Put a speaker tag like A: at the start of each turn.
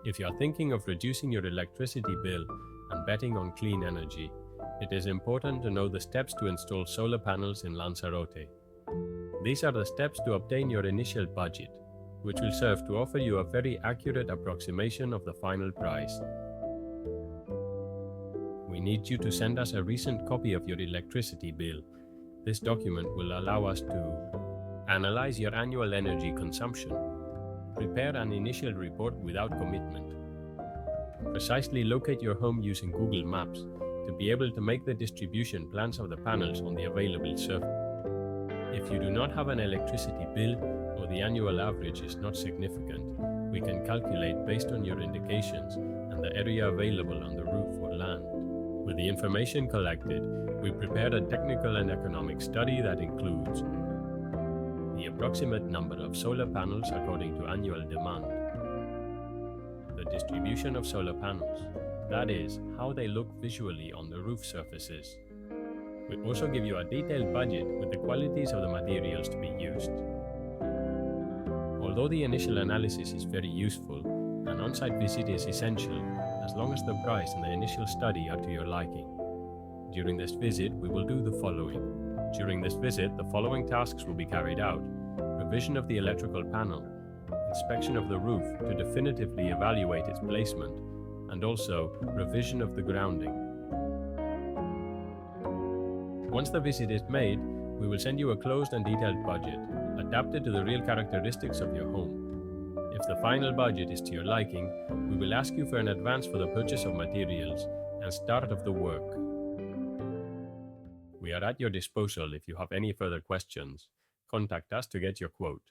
A: If you're thinking of reducing your electricity bill and betting on clean energy, it is important to know the steps to install solar panels in Lanzarote. These are the steps to obtain your initial budget, which will serve to offer you a very accurate approximation of the final price. We need you to send us a recent copy of your electricity bill. This document will allow us to analyze your annual energy consumption, prepare an initial report without commitment, precisely locate your home using Google Maps to be able to make the distribution plans of the panels on the available surface. If you do not have an electricity bill or the annual average is not significant, we can calculate based on your indications and the area available on the roof or land. With the information collected, we prepared a technical and economic study that includes the approximate number of solar panels according to annual demand, the distribution of solar panels, that is, how they look visually on the roof surfaces. We also give you a detailed budget with the qualities of the materials to be used. Although the initial analysis is very useful, an on-site visit is essential as long as the price and the initial study are to your liking. During this visit, we will do the following. During this visit, the following tasks will be carried out: revision of the electrical panel, inspection of the roof to definitively evaluate its placement, and also revision of the grounding. Once the visit is made, we will send you a closed and detailed budget, adapted to the real characteristics of your home. If the final budget is to your liking, we will ask you for an advance for the purchase of materials and start of the work. We are at your disposal if you have any further questions. Contact us to get your quote.